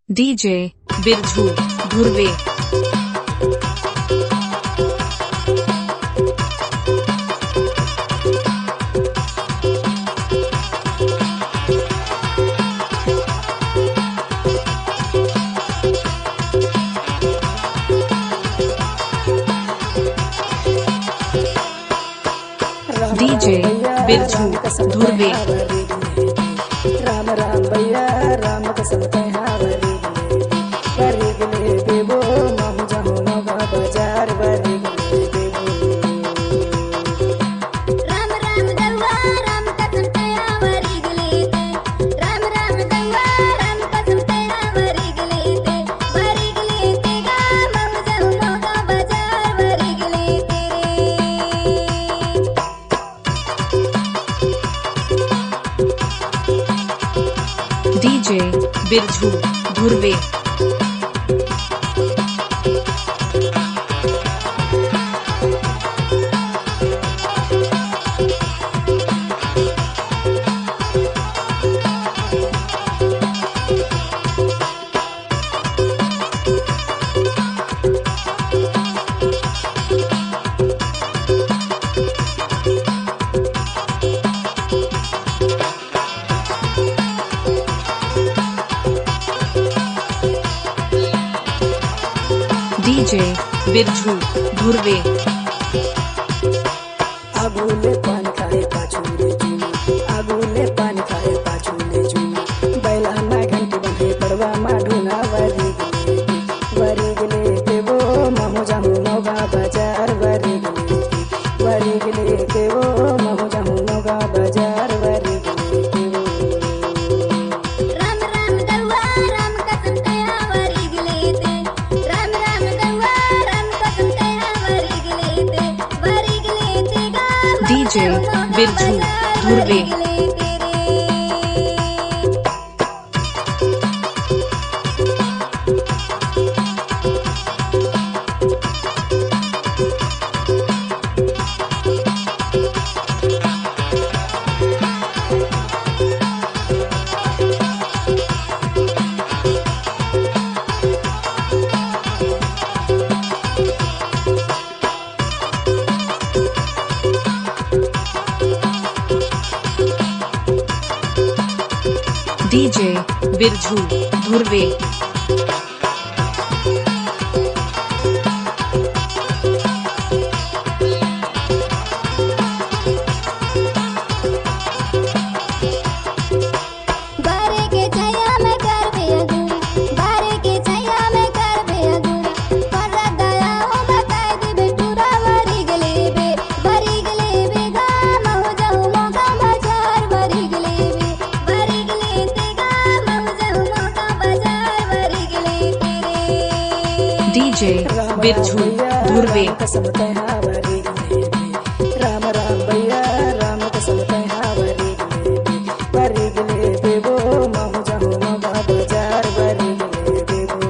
DJ Birju Dhurve. DJ Birju Dhurve. Ram Ram भैया राम कसम हावरी worry गले देवो मम जाहु मगा बाजार वरी गले देवो राम राम दवा राम कसम हावरी गले ते राम राम दवा राम कसम हावरी गले ते गा मम जाहु मगा बाजार वरी गले डीजे बिरजू धुर्वे। डीजे बिरजू धुर्वे। आगुले पान खाए पाछुले जुनी आगुले पान खाए पाछुले जुनी बैला ना घंटी बंधे पड़वा माढुना वरी गले देवो मम जाहु मगा बाजार वरी गले देवो मम जाहु मगा बाजार वरी गले देवो राम राम दवा राम कसम हावरी गले ते राम राम दवा राम कसम हावरी गले ते गा डीजे बिरजू धुर्वे। डीजे बिरजू धुर्वे। बारे के छाया में कर बे अधूरी बारे के छाया में कर बे अधूरी पर दया हो बताए दे बेटूरा वरी गले बे गा महु जाहु मगा बाजार वरी गले ते गा महु जाहु मगा बाजार वरी गले तेरे डीजे बिरजू धुर्वे। कसम हावरी गले राम राम भैया राम कसम हावरी वरी गले देवो मम जाहु मगा बाजार वरी गले देवो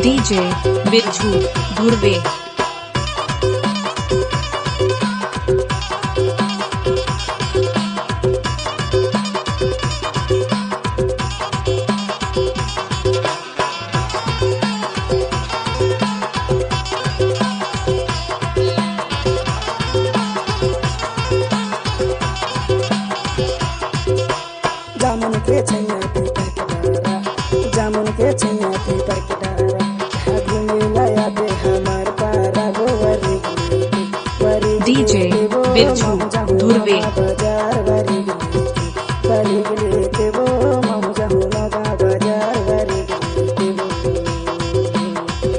डीजे बिरजू धुर्वे। जामुन के छैया पीपर के डारा जामुन के छैया पीपर के डारा आगू में लाया दे हमार पारा वो वरी डीजे बिरजू धुर्वे। बाजार वरी गले देवो मम जाहु मगा बाजार वरी गले देवो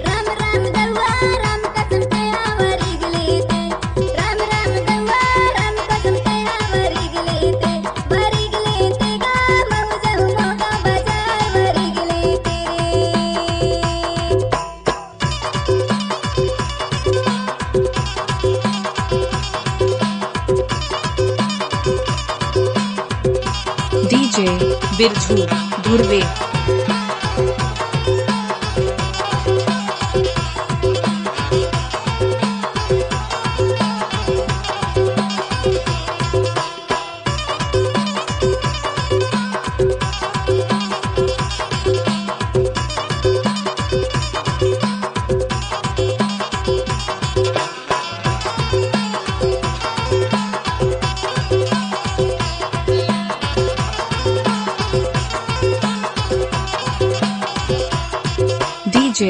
राम राम दवा राम कसम हावरी गले ते राम राम दवा राम कसम हावरी गले ते गा महु जाहु मगा बाजार वरी गले तेरे डीजे बिरजू धुर्वे डीजे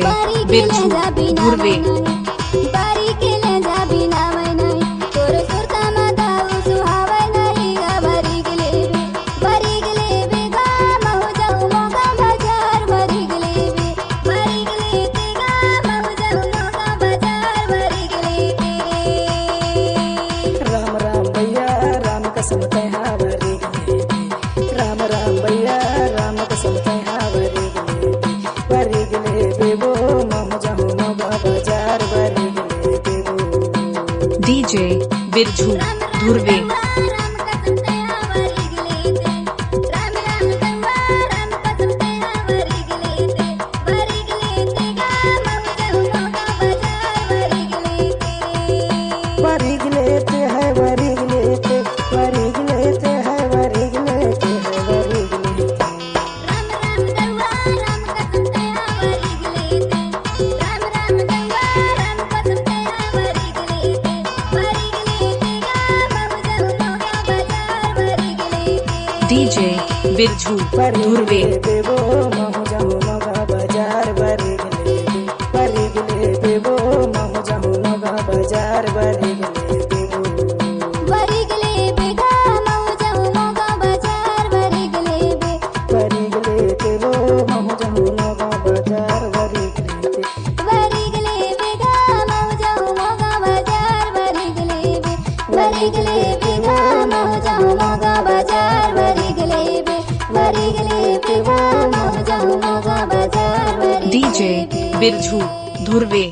बिरजू धुर्वे बारी के ले जा बिना मैं नहीं तोर सुरता माता सुहावे नहीं गा बारी के ले बे गा महु जाऊ मोगा बाजार बारी के ले ते गा महु जाऊ मोगा बाजार बारी के ले राम राम भैया राम कसम कहा वरी गले राम राम भैया राम कसम कहा वरी गले बेबो मम जाहू मोगा बाजार वरी गले बेबो डीजे बिरजू धुर्वे राम कसम ते हमारी गले ते राम राम गंगा राम कसम ते हमारी गले ते गा महु जाऊ मोगा बाजार बारी गले वरी गले है वरी गले वरी गले है वरी गले है वरी गले राम राम गंगा राम कसम ते हमारी गले ते राम राम गंगा राम कसम ते हमारी गले ते गा महु जाऊ मोगा बाजार बारी गले डीजे बिरजू धुर्वे बेबो महु जाहू मोगा बाजार वरी गले बेबो महु जाहू मोगा बाजार वरी गले बेबो बारी गले गा महु जाऊ मोगा बाजार बारी गले बेबो महु जाहू मोगा बाजार वरी गले बारी गले गा महु जाऊ मोगा बाजार बारी गले गा महु जाऊ मोगा बाजार बारी गले गा महु जाऊ मोगा बाजार बारी डीजे बिरजू धुर्वे